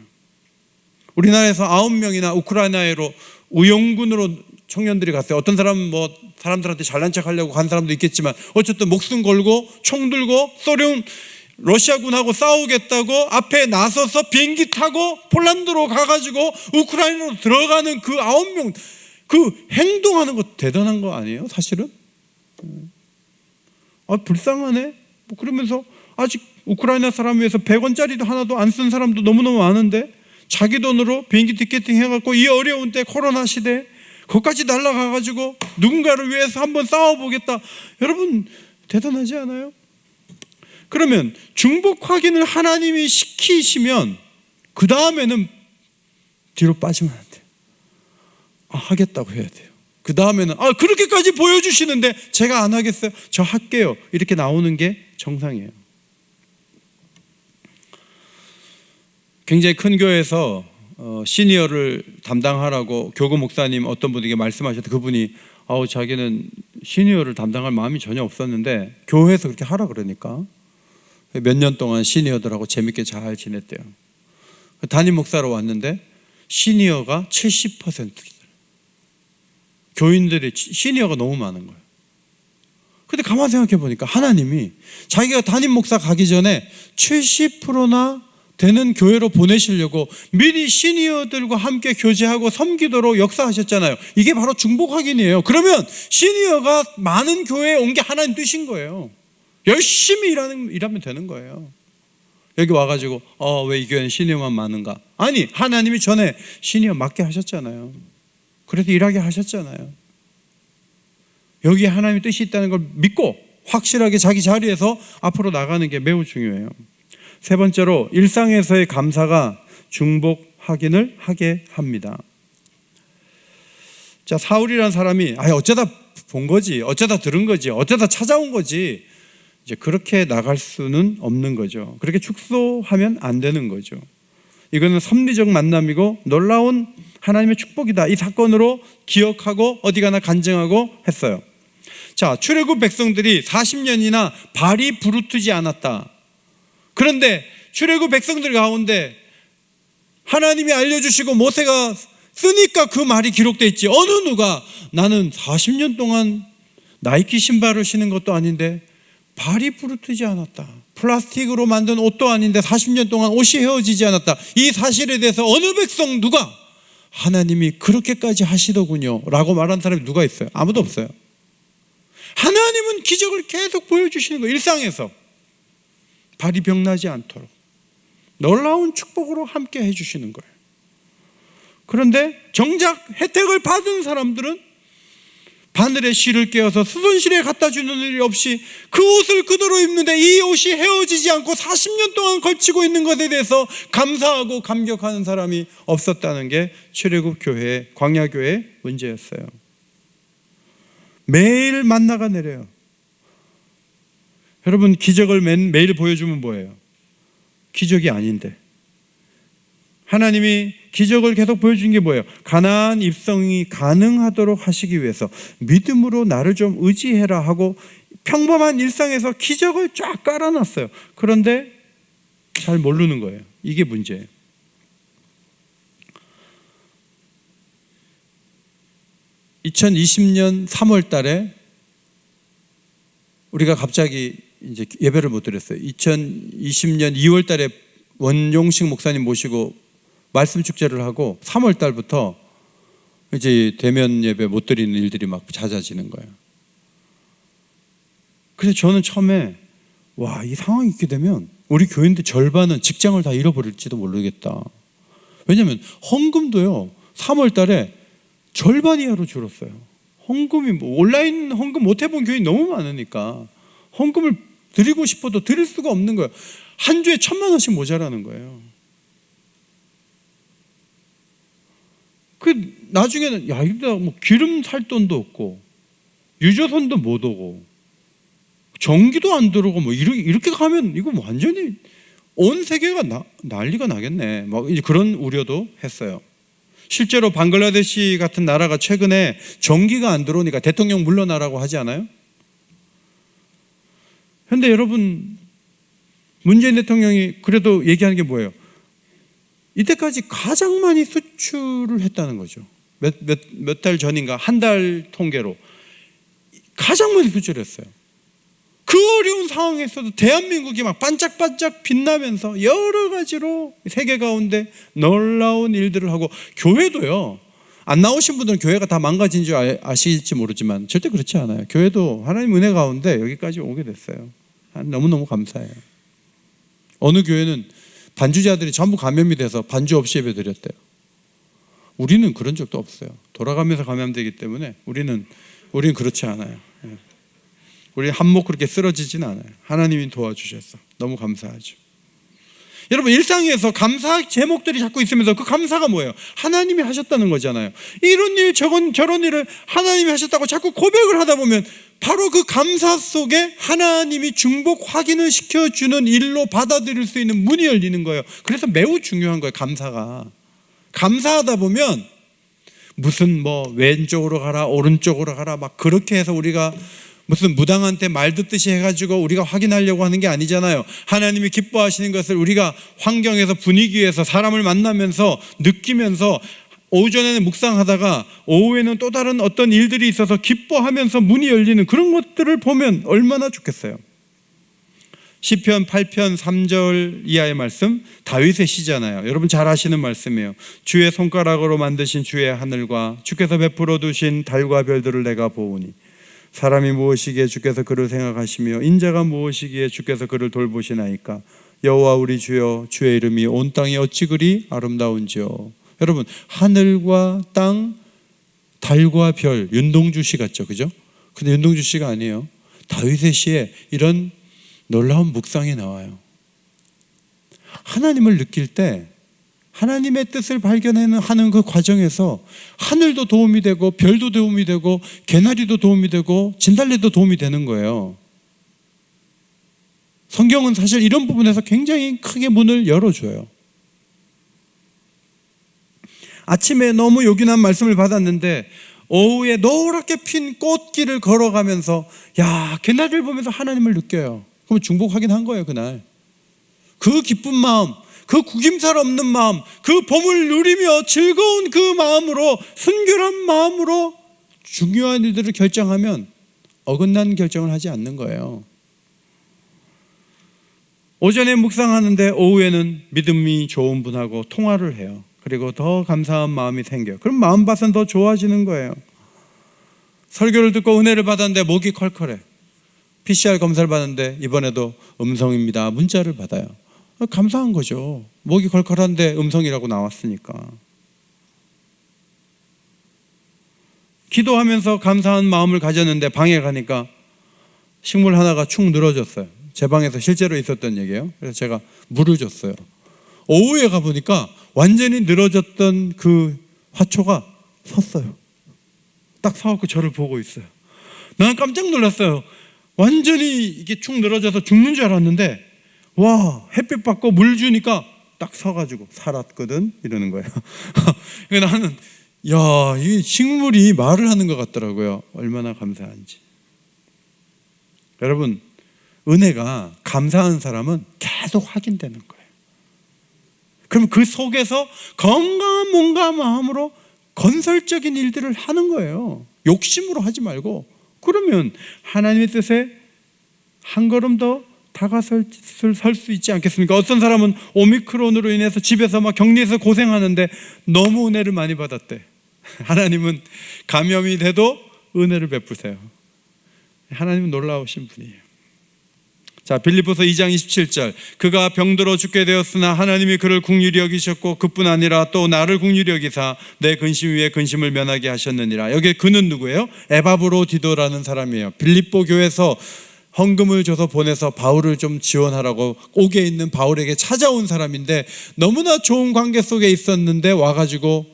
Speaker 1: 우리나라에서 9명이나 우크라이나로 우영군으로 청년들이 갔어요. 어떤 사람은 뭐 사람들한테 잘난 척 하려고 간 사람도 있겠지만 어쨌든 목숨 걸고 총 들고 러시아군하고 싸우겠다고 앞에 나서서 비행기 타고 폴란드로 가가지고 우크라이나로 들어가는 그 9명 그 행동하는 거 대단한 거 아니에요? 사실은? 불쌍하네? 뭐 그러면서 아직 우크라이나 사람 위해서 100원짜리도 하나도 안 쓴 사람도 너무너무 많은데 자기 돈으로 비행기 티켓팅 해갖고 이 어려운 때 코로나 시대 거기까지 날아가가지고 누군가를 위해서 한번 싸워보겠다. 여러분 대단하지 않아요? 그러면 중복 확인을 하나님이 시키시면 그 다음에는 뒤로 빠지면 안 돼요. 하겠다고 해야 돼요. 그 다음에는 그렇게까지 보여주시는데 제가 안 하겠어요. 저 할게요. 이렇게 나오는 게 정상이에요. 굉장히 큰 교회에서 시니어를 담당하라고 교구 목사님 어떤 분에게 말씀하셨는데 그분이 자기는 시니어를 담당할 마음이 전혀 없었는데 교회에서 그렇게 하라 그러니까 몇 년 동안 시니어들하고 재밌게 잘 지냈대요. 담임 목사로 왔는데 시니어가 70%. 교인들이 시니어가 너무 많은 거예요. 근데 가만히 생각해 보니까 하나님이 자기가 담임 목사 가기 전에 70%나 되는 교회로 보내시려고 미리 시니어들과 함께 교제하고 섬기도록 역사하셨잖아요. 이게 바로 중복 확인이에요. 그러면 시니어가 많은 교회에 온 게 하나님 뜻인 거예요. 열심히 일하면 되는 거예요. 여기 와가지고 왜 이 교회는 시니어만 많은가? 아니 하나님이 전에 시니어 맡게 하셨잖아요. 그래서 일하게 하셨잖아요. 여기에 하나님의 뜻이 있다는 걸 믿고 확실하게 자기 자리에서 앞으로 나가는 게 매우 중요해요. 세 번째로 일상에서의 감사가 중복 확인을 하게 합니다. 자, 사울이라는 사람이 어쩌다 본 거지, 어쩌다 들은 거지, 어쩌다 찾아온 거지 이제 그렇게 나갈 수는 없는 거죠. 그렇게 축소하면 안 되는 거죠. 이거는 섭리적 만남이고 놀라운 하나님의 축복이다. 이 사건으로 기억하고 어디 가나 간증하고 했어요. 자, 출애굽 백성들이 40년이나 발이 부르트지 않았다. 그런데 출애굽 백성들 가운데 하나님이 알려주시고 모세가 쓰니까 그 말이 기록되어 있지. 나는 40년 동안 나이키 신발을 신은 것도 아닌데 발이 부르트지 않았다. 플라스틱으로 만든 옷도 아닌데 40년 동안 옷이 헤어지지 않았다. 이 사실에 대해서 어느 백성 누가 하나님이 그렇게까지 하시더군요 라고 말한 사람이 누가 있어요? 아무도 없어요. 하나님은 기적을 계속 보여주시는 거예요. 일상에서 발이 병나지 않도록 놀라운 축복으로 함께 해주시는 거예요. 그런데 정작 혜택을 받은 사람들은 바늘에 실을 깨어서 수선실에 갖다 주는 일이 없이 그 옷을 그대로 입는데 이 옷이 헤어지지 않고 40년 동안 걸치고 있는 것에 대해서 감사하고 감격하는 사람이 없었다는 게 출애굽 교회, 광야교회의 문제였어요. 매일 만나가 내려요. 여러분, 기적을 매일 보여주면 뭐예요? 기적이 아닌데. 하나님이 기적을 계속 보여준 게 뭐예요? 가나안 입성이 가능하도록 하시기 위해서 믿음으로 나를 좀 의지해라 하고 평범한 일상에서 기적을 쫙 깔아놨어요. 그런데 잘 모르는 거예요. 이게 문제예요. (2020년 3월) 달에 우리가 갑자기 이제 예배를 못 드렸어요. 2020년 2월 달에 원용식 목사님 모시고 말씀 축제를 하고 3월 달부터 이제 대면 예배 못 드리는 일들이 막 잦아지는 거예요. 그래서 저는 처음에 와, 이 상황이 있게 되면 우리 교인들 절반은 직장을 다 잃어버릴지도 모르겠다. 왜냐하면 헌금도요 3월 달에 절반 이하로 줄었어요. 헌금이 온라인 헌금 못 해본 교인 너무 많으니까 헌금을 드리고 싶어도 드릴 수가 없는 거예요. 한 주에 1,000만 원씩 모자라는 거예요. 그 나중에는 야, 이거 뭐 기름 살 돈도 없고 유조선도 못 오고 전기도 안 들어오고 뭐 이렇게 가면 이거 완전히 온 세계가 난리가 나겠네. 막 이제 그런 우려도 했어요. 실제로 방글라데시 같은 나라가 최근에 전기가 안 들어오니까 대통령 물러나라고 하지 않아요? 그런데 여러분, 문재인 대통령이 그래도 얘기하는 게 뭐예요? 이때까지 가장 많이 수출을 했다는 거죠. 몇 달 전인가 한 달 통계로 가장 많이 수출했어요. 그 어려운 상황에서도 대한민국이 막 반짝반짝 빛나면서 여러 가지로 세계 가운데 놀라운 일들을 하고, 교회도요, 안 나오신 분들은 교회가 다 망가진 줄 아실지 모르지만 절대 그렇지 않아요. 교회도 하나님 은혜 가운데 여기까지 오게 됐어요. 너무너무 감사해요. 어느 교회는 반주자들이 전부 감염이 돼서 반주 없이 예배 드렸대요. 우리는 그런 적도 없어요. 돌아가면서 감염되기 때문에 우리는 그렇지 않아요. 우리 한몫 그렇게 쓰러지진 않아요. 하나님이 도와주셔서 너무 감사하죠. 여러분, 일상에서 감사 제목들이 자꾸 있으면서 그 감사가 뭐예요? 하나님이 하셨다는 거잖아요. 이런 일 저런 일을 하나님이 하셨다고 자꾸 고백을 하다 보면 바로 그 감사 속에 하나님이 중복 확인을 시켜주는 일로 받아들일 수 있는 문이 열리는 거예요. 그래서 매우 중요한 거예요. 감사가. 감사하다 보면 무슨 뭐 왼쪽으로 가라 오른쪽으로 가라 막 그렇게 해서 우리가 무슨 무당한테 말 듣듯이 해가지고 우리가 확인하려고 하는 게 아니잖아요. 하나님이 기뻐하시는 것을 우리가 환경에서, 분위기에서, 사람을 만나면서 느끼면서, 오전에는 묵상하다가 오후에는 또 다른 어떤 일들이 있어서 기뻐하면서 문이 열리는 그런 것들을 보면 얼마나 좋겠어요. 시편 8편 3절 이하의 말씀, 다윗의 시잖아요. 여러분 잘 아시는 말씀이에요. 주의 손가락으로 만드신 주의 하늘과 주께서 베풀어 두신 달과 별들을 내가 보오니 사람이 무엇이기에 주께서 그를 생각하시며 인자가 무엇이기에 주께서 그를 돌보시나이까. 여호와 우리 주여, 주의 이름이 온 땅이 어찌 그리 아름다운지요. 여러분, 하늘과 땅, 달과 별, 윤동주 씨 같죠, 그죠? 근데 윤동주 씨가 아니에요. 다윗의 시에 이런 놀라운 묵상이 나와요. 하나님을 느낄 때 하나님의 뜻을 발견하는 그 과정에서 하늘도 도움이 되고 별도 도움이 되고 개나리도 도움이 되고 진달래도 도움이 되는 거예요. 성경은 사실 이런 부분에서 굉장히 크게 문을 열어줘요. 아침에 너무 요긴한 말씀을 받았는데 오후에 노랗게 핀 꽃길을 걸어가면서 야, 개나리를 보면서 하나님을 느껴요. 그럼 중복 확인한 거예요. 그날 그 기쁜 마음, 그 구김살 없는 마음, 그 봄을 누리며 즐거운 그 마음으로, 순결한 마음으로 중요한 일들을 결정하면 어긋난 결정을 하지 않는 거예요. 오전에 묵상하는데 오후에는 믿음이 좋은 분하고 통화를 해요. 그리고 더 감사한 마음이 생겨요. 그럼 마음밭은 더 좋아지는 거예요. 설교를 듣고 은혜를 받았는데 목이 컬컬해. PCR 검사를 받았는데 이번에도 음성입니다. 문자를 받아요. 감사한 거죠. 목이 컬컬한데 음성이라고 나왔으니까. 기도하면서 감사한 마음을 가졌는데 방에 가니까 식물 하나가 축 늘어졌어요. 제 방에서 실제로 있었던 얘기예요. 그래서 제가 물을 줬어요. 오후에 가보니까 완전히 늘어졌던 그 화초가 섰어요. 딱 서갖고 저를 보고 있어요. 난 깜짝 놀랐어요. 완전히 이게 축 늘어져서 죽는 줄 알았는데 와, 햇빛 받고 물 주니까 딱 서가지고 살았거든 이러는 거예요. 그러니까 나는 야, 이 식물이 말을 하는 것 같더라고요. 얼마나 감사한지. 여러분, 은혜가 감사한 사람은 계속 확인되는 거예요. 그럼 그 속에서 건강한 몸과 마음으로 건설적인 일들을 하는 거예요. 욕심으로 하지 말고. 그러면 하나님의 뜻에 한 걸음 더 다가설 수 있지 않겠습니까? 어떤 사람은 오미크론으로 인해서 집에서 막 격리해서 고생하는데 너무 은혜를 많이 받았대. 하나님은 감염이 돼도 은혜를 베푸세요. 하나님은 놀라우신 분이에요. 자, 빌립보서 2장 27절, 그가 병들어 죽게 되었으나 하나님이 그를 긍휼히 여기셨고 그뿐 아니라 또 나를 긍휼히 여기사 내 근심 위에 근심을 면하게 하셨느니라. 여기 그는 누구예요? 에바브로디도라는 사람이에요. 빌립보 교회에서 헌금을 줘서 보내서 바울을 좀 지원하라고 옥에 있는 바울에게 찾아온 사람인데 너무나 좋은 관계 속에 있었는데 와가지고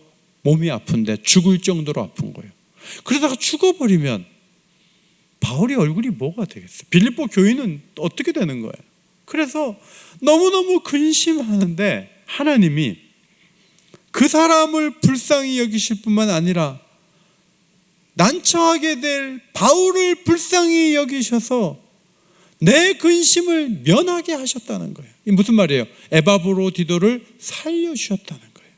Speaker 1: 몸이 아픈데 죽을 정도로 아픈 거예요. 그러다가 죽어버리면 바울의 얼굴이 뭐가 되겠어요? 빌립보 교인은 어떻게 되는 거예요? 그래서 너무너무 근심하는데 하나님이 그 사람을 불쌍히 여기실 뿐만 아니라 난처하게 될 바울을 불쌍히 여기셔서 내 근심을 면하게 하셨다는 거예요. 이게 무슨 말이에요? 에바브로디도를 살려주셨다는 거예요.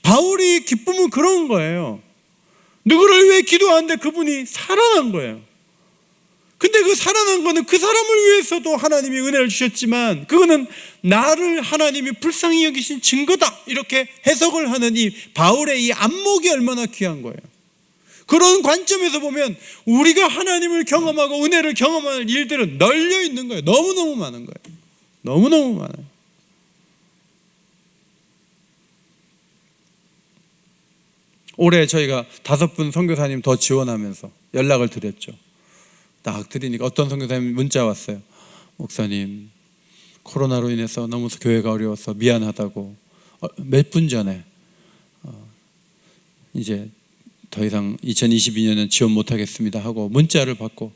Speaker 1: 바울이 기쁨은 그런 거예요. 누구를 위해 기도하는데 그분이 살아난 거예요. 근데 그 살아난 거는 그 사람을 위해서도 하나님이 은혜를 주셨지만 그거는 나를 하나님이 불쌍히 여기신 증거다 이렇게 해석을 하는 이 바울의 이 안목이 얼마나 귀한 거예요. 그런 관점에서 보면 우리가 하나님을 경험하고 은혜를 경험하는 일들은 널려 있는 거예요. 너무너무 많은 거예요. 너무너무 많아요. 올해 저희가 5분 선교사님 더 지원하면서 연락을 드렸죠. 딱 드리니까 어떤 선교사님 문자 왔어요. 목사님, 코로나로 인해서 너무 교회가 어려워서 미안하다고 몇 분 전에 이제 더 이상 2022년은 지원 못하겠습니다 하고 문자를 받고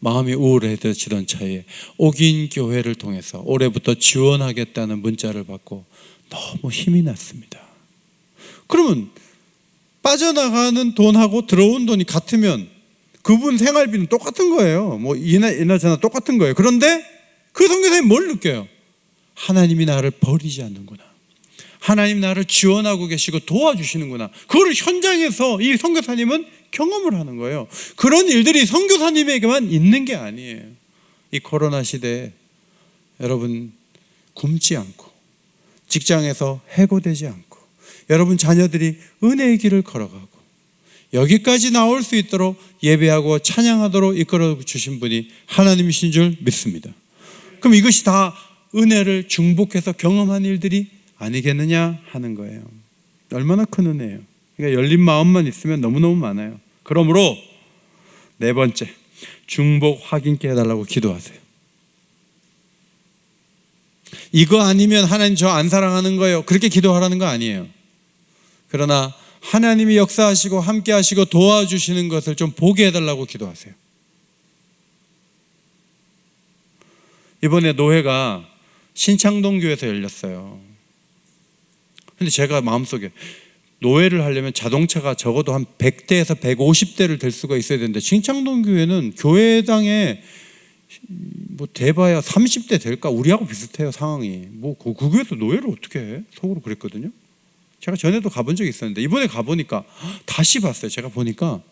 Speaker 1: 마음이 우울해지던 차에 옥인 교회를 통해서 올해부터 지원하겠다는 문자를 받고 너무 힘이 났습니다. 그러면 빠져나가는 돈하고 들어온 돈이 같으면 그분 생활비는 똑같은 거예요. 뭐 이나저나 똑같은 거예요. 그런데 그 선교사님이 뭘 느껴요? 하나님이 나를 버리지 않는구나. 하나님 나를 지원하고 계시고 도와주시는구나. 그거를 현장에서 이 선교사님은 경험을 하는 거예요. 그런 일들이 선교사님에게만 있는 게 아니에요. 이 코로나 시대에 여러분 굶지 않고 직장에서 해고되지 않고 여러분 자녀들이 은혜의 길을 걸어가고 여기까지 나올 수 있도록 예배하고 찬양하도록 이끌어 주신 분이 하나님이신 줄 믿습니다. 그럼 이것이 다 은혜를 중복해서 경험한 일들이 아니겠느냐 하는 거예요. 얼마나 큰 은혜예요. 그러니까 열린 마음만 있으면 너무너무 많아요. 그러므로 4번째, 중복 확인케 해달라고 기도하세요. 이거 아니면 하나님 저 안 사랑하는 거예요. 그렇게 기도하라는 거 아니에요. 그러나 하나님이 역사하시고 함께 하시고 도와주시는 것을 좀 보게 해달라고 기도하세요. 이번에 노회가 신창동 교회에서 열렸어요. 근데 제가 마음속에 노회를 하려면 자동차가 적어도 한 100대에서 150대를 될 수가 있어야 되는데 신창동 교회는 교회당에 뭐 대봐야 30대 될까? 우리하고 비슷해요 상황이. 뭐 그 교회에서 노회를 어떻게 해? 속으로 그랬거든요. 제가 전에도 가본 적이 있었는데 이번에 가보니까 다시 봤어요. 제가 보니까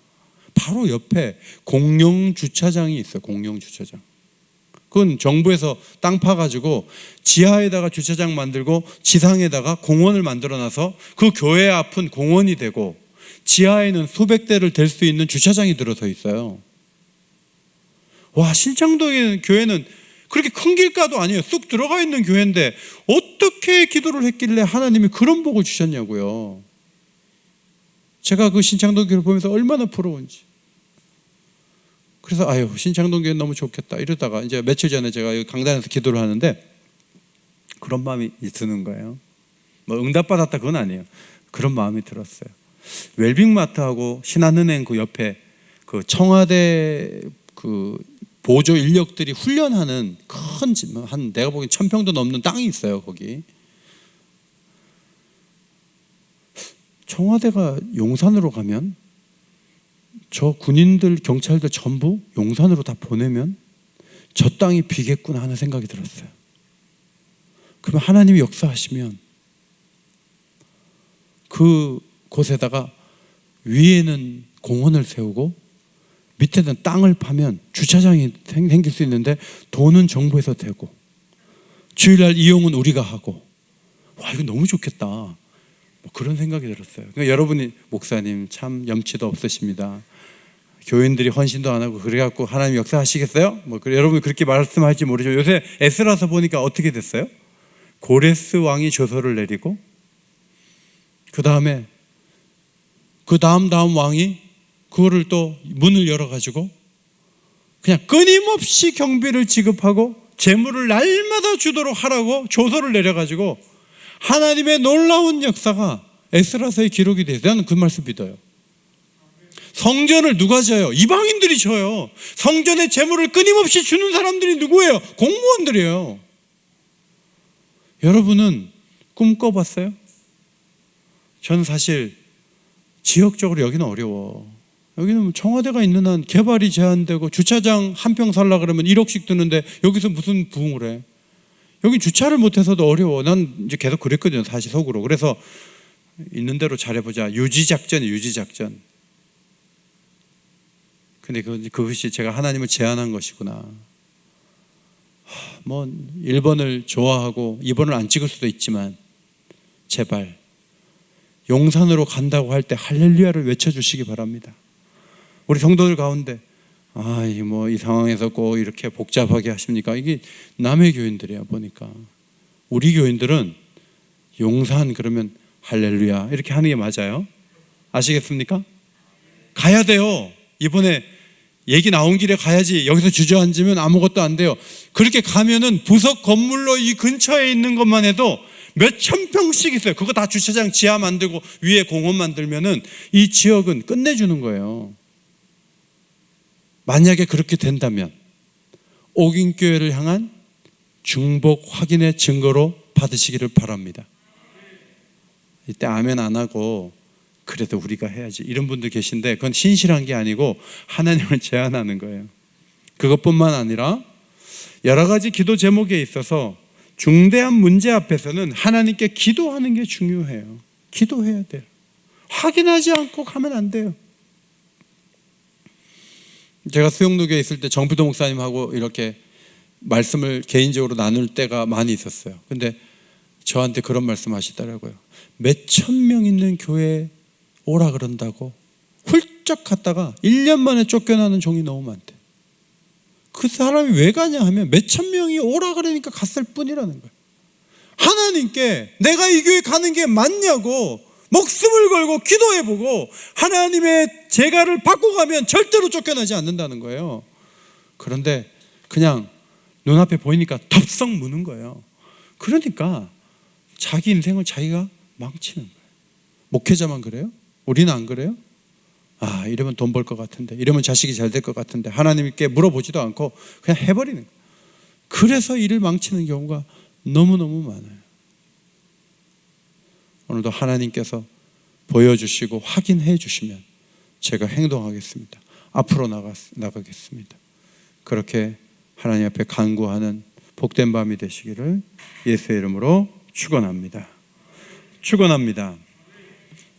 Speaker 1: 바로 옆에 공영 주차장이 있어요. 공영 주차장. 그건 정부에서 땅 파가지고 지하에다가 주차장 만들고 지상에다가 공원을 만들어놔서 그 교회 앞은 공원이 되고 지하에는 수백 대를 댈 수 있는 주차장이 들어서 있어요. 와, 신창동의 교회는 그렇게 큰 길가도 아니에요. 쑥 들어가 있는 교회인데 어떻게 기도를 했길래 하나님이 그런 복을 주셨냐고요. 제가 그 신창동 교회를 보면서 얼마나 부러운지. 그래서 아유, 신창동 교회 너무 좋겠다 이러다가 이제 며칠 전에 제가 여기 강단에서 기도를 하는데 그런 마음이 드는 거예요. 뭐 응답받았다 그건 아니에요. 그런 마음이 들었어요. 웰빙마트하고 신한은행 그 옆에 그 청와대 그 보조 인력들이 훈련하는 큰 집, 한 내가 보기엔 1000평도 넘는 땅이 있어요. 거기 청와대가 용산으로 가면 저 군인들 경찰들 전부 용산으로 다 보내면 저 땅이 비겠구나 하는 생각이 들었어요. 그러면 하나님이 역사하시면 그 곳에다가 위에는 공원을 세우고 밑에는 땅을 파면 주차장이 생길 수 있는데 돈은 정부에서 대고 주일날 이용은 우리가 하고, 와 이거 너무 좋겠다 뭐 그런 생각이 들었어요. 그러니까 여러분이 목사님 참 염치도 없으십니다. 교인들이 헌신도 안 하고 그래갖고 하나님 역사하시겠어요? 뭐 여러분이 그렇게 말씀할지 모르죠. 요새 에스라서 보니까 어떻게 됐어요? 고레스 왕이 조서를 내리고 그 다음 왕이 그거를 또 문을 열어가지고 그냥 끊임없이 경비를 지급하고 재물을 날마다 주도록 하라고 조서를 내려가지고 하나님의 놀라운 역사가 에스라서에 기록이 돼요. 나는 그 말씀 믿어요. 성전을 누가 져요? 이방인들이 져요. 성전에 재물을 끊임없이 주는 사람들이 누구예요? 공무원들이에요. 여러분은 꿈꿔봤어요? 저는 사실 지역적으로 여기는 어려워. 여기는 청와대가 있는 한 개발이 제한되고 주차장 한 평 살라 그러면 1억씩 드는데 여기서 무슨 부흥을 해? 여기 주차를 못해서도 어려워. 난 이제 계속 그랬거든요, 사실 속으로. 그래서 있는 대로 잘해보자. 유지작전이에요, 유지작전. 근데 그것이 제가 하나님을 제안한 것이구나. 뭐 1번을 좋아하고 2번을 안 찍을 수도 있지만 제발 용산으로 간다고 할 때 할렐루야를 외쳐주시기 바랍니다. 우리 성도들 가운데 이 상황에서 꼭 이렇게 복잡하게 하십니까? 이게 남의 교인들이야 보니까. 우리 교인들은 용산 그러면 할렐루야 이렇게 하는 게 맞아요. 아시겠습니까? 가야 돼요. 이번에 얘기 나온 길에 가야지. 여기서 주저앉으면 아무것도 안 돼요. 그렇게 가면은 부석 건물로 이 근처에 있는 것만 해도 몇천 평씩 있어요. 그거 다 주차장 지하 만들고 위에 공원 만들면은 이 지역은 끝내주는 거예요. 만약에 그렇게 된다면 옥인교회를 향한 중복 확인의 증거로 받으시기를 바랍니다. 이때 아멘 안 하고 그래도 우리가 해야지 이런 분들 계신데 그건 신실한 게 아니고 하나님을 제안하는 거예요. 그것뿐만 아니라 여러 가지 기도 제목에 있어서 중대한 문제 앞에서는 하나님께 기도하는 게 중요해요. 기도해야 돼요. 확인하지 않고 가면 안 돼요. 제가 수영로교에 있을 때 정필도 목사님하고 이렇게 말씀을 개인적으로 나눌 때가 많이 있었어요. 근데 저한테 그런 말씀 하시더라고요. 몇천 명 있는 교회에 오라 그런다고 훌쩍 갔다가 1년 만에 쫓겨나는 종이 너무 많대. 그 사람이 왜 가냐 하면 몇천 명이 오라 그러니까 갔을 뿐이라는 거예요. 하나님께 내가 이 교회 가는 게 맞냐고 목숨을 걸고 기도해보고 하나님의 제가를 받고 가면 절대로 쫓겨나지 않는다는 거예요. 그런데 그냥 눈앞에 보이니까 덥석 무는 거예요. 그러니까 자기 인생을 자기가 망치는 거예요. 목회자만 그래요? 우리는 안 그래요? 이러면 돈 벌 것 같은데, 이러면 자식이 잘 될 것 같은데 하나님께 물어보지도 않고 그냥 해버리는 거예요. 그래서 일을 망치는 경우가 너무너무 많아요. 오늘도 하나님께서 보여주시고 확인해 주시면 제가 행동하겠습니다. 앞으로 나가겠습니다. 그렇게 하나님 앞에 간구하는 복된 밤이 되시기를 예수의 이름으로 축원합니다. 축원합니다.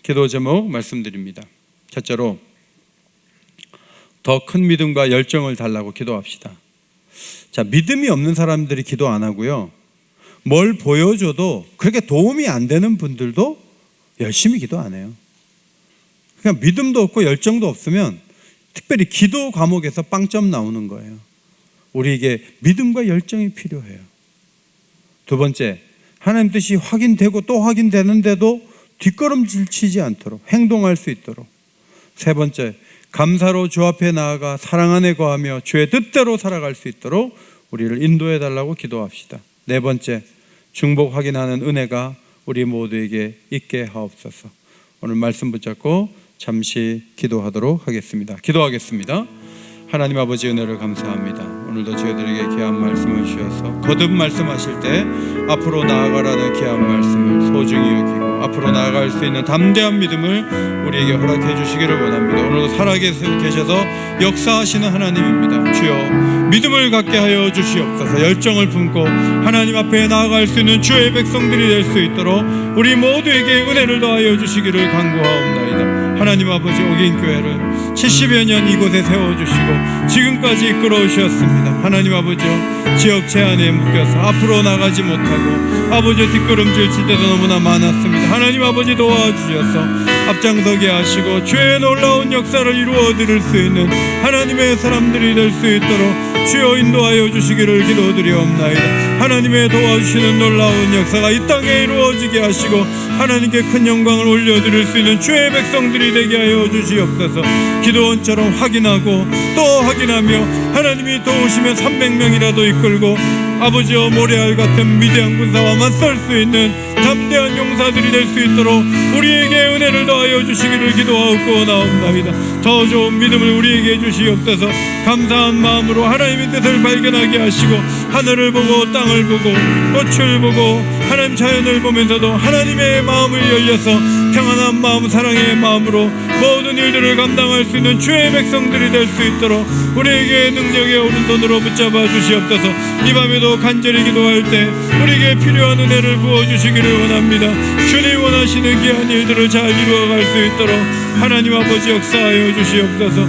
Speaker 1: 기도 제목 말씀드립니다. 첫째로 더 큰 믿음과 열정을 달라고 기도합시다. 자, 믿음이 없는 사람들이 기도 안 하고요, 뭘 보여줘도 그렇게 도움이 안 되는 분들도 열심히 기도 안 해요. 그냥 믿음도 없고 열정도 없으면 특별히 기도 과목에서 빵점 나오는 거예요. 우리에게 믿음과 열정이 필요해요. 두 번째, 하나님 뜻이 확인되고 또 확인되는데도 뒷걸음질 치지 않도록 행동할 수 있도록. 세 번째, 감사로 주 앞에 나아가 사랑 안에 거하며 주의 뜻대로 살아갈 수 있도록 우리를 인도해 달라고 기도합시다. 네 번째, 중복 확인하는 은혜가 우리 모두에게 있게 하옵소서. 오늘 말씀 붙잡고 잠시 기도하도록 하겠습니다. 기도하겠습니다. 하나님 아버지, 은혜를 감사합니다. 오늘도 저희들에게 귀한 말씀을 주셔서 거듭 말씀하실 때 앞으로 나아가라는 귀한 말씀을 소중히 여기고 앞으로 나아갈 수 있는 담대한 믿음을 우리에게 허락해 주시기를 원합니다. 오늘도 살아계셔서 역사하시는 하나님입니다. 주여, 믿음을 갖게 하여 주시옵소서. 열정을 품고 하나님 앞에 나아갈 수 있는 주의 백성들이 될 수 있도록 우리 모두에게 은혜를 더하여 주시기를 간구하옵나이다. 하나님 아버지, 옥인교회를 70여 년 이곳에 세워주시고 지금까지 이끌어 오셨습니다. 하나님 아버지요, 지역 제한에 묶여서 앞으로 나가지 못하고 아버지 뒷걸음질 칠 때도 너무나 많았습니다. 하나님 아버지, 도와주셔서 앞장서게 하시고 주의 놀라운 역사를 이루어 드릴 수 있는 하나님의 사람들이 될 수 있도록 주여 인도하여 주시기를 기도드리옵나이다. 하나님의 도와주시는 놀라운 역사가 이 땅에 이루어지게 하시고 하나님께 큰 영광을 올려드릴 수 있는 주의 백성들이 되게 하여 주시옵소서. 기도원처럼 확인하고 또 확인하며 하나님이 도우시면 300명이라도 이끌고 아버지여, 모래알 같은 미대한 군사와 맞설 수 있는 담대한 용사들이 될 수 있도록 우리에게 은혜를 더하여 주시기를 기도하고 나옵니다. 더 좋은 믿음을 우리에게 주시옵소서. 감사한 마음으로 하나님의 뜻을 발견하게 하시고 하늘을 보고 땅을 보고 꽃을 보고 하나님 자연을 보면서도 하나님의 마음을 열려서 평안한 마음, 사랑의 마음으로 모든 일들을 감당할 수 있는 주의 백성들이 될 수 있도록 우리에게 능력의 오른손으로 붙잡아 주시옵소서. 이 밤에도 간절히 기도할 때 우리에게 필요한 은혜를 부어주시기를 원합니다. 주님 원하시는 귀한 일들을 잘 이루어갈 수 있도록 하나님 아버지 역사하여 주시옵소서.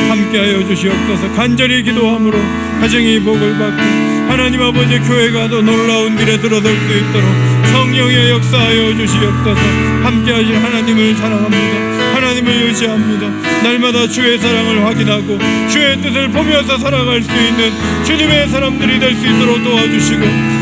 Speaker 1: 함께하여 주시옵소서. 간절히 기도함으로 가정이 복을 받고 하나님 아버지 교회가 더 놀라운 길에 들어설 수 있도록 성령의 역사하여 주시옵소서. 함께하신 하나님을 사랑합니다. 하나님을 의지합니다. 날마다 주의 사랑을 확인하고 주의 뜻을 보면서 살아갈 수 있는 주님의 사람들이 될 수 있도록 도와주시고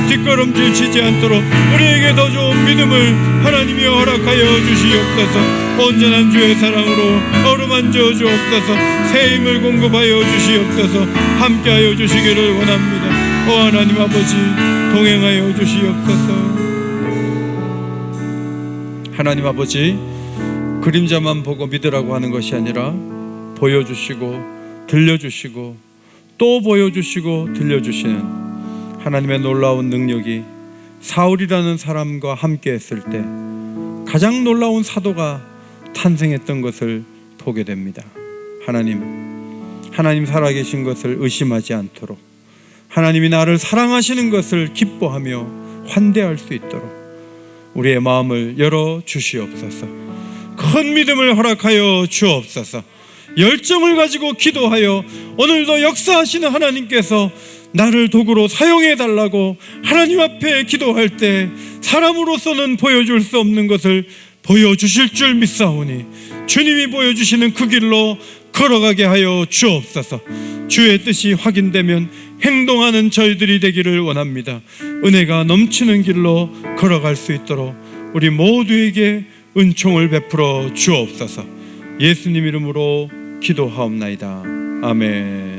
Speaker 1: 뒷걸음질 치지 않도록 우리에게 더 좋은 믿음을 하나님이 허락하여 주시옵소서. 온전한 주의 사랑으로 어루만져 주옵소서. 새 힘을 공급하여 주시옵소서. 함께하여 주시기를 원합니다. 오 하나님 아버지, 동행하여 주시옵소서. 하나님 아버지, 그림자만 보고 믿으라고 하는 것이 아니라 보여주시고 들려주시고 또 보여주시고 들려주시는 하나님의 놀라운 능력이 사울이라는 사람과 함께 했을 때 가장 놀라운 사도가 탄생했던 것을 보게 됩니다. 하나님 살아계신 것을 의심하지 않도록 하나님이 나를 사랑하시는 것을 기뻐하며 환대할 수 있도록 우리의 마음을 열어 주시옵소서. 큰 믿음을 허락하여 주옵소서. 열정을 가지고 기도하여 오늘도 역사하시는 하나님께서 나를 도구로 사용해 달라고 하나님 앞에 기도할 때 사람으로서는 보여줄 수 없는 것을 보여주실 줄 믿사오니 주님이 보여주시는 그 길로 걸어가게 하여 주옵소서. 주의 뜻이 확인되면 행동하는 저희들이 되기를 원합니다. 은혜가 넘치는 길로 걸어갈 수 있도록 우리 모두에게 은총을 베풀어 주옵소서. 예수님 이름으로 기도하옵나이다. 아멘.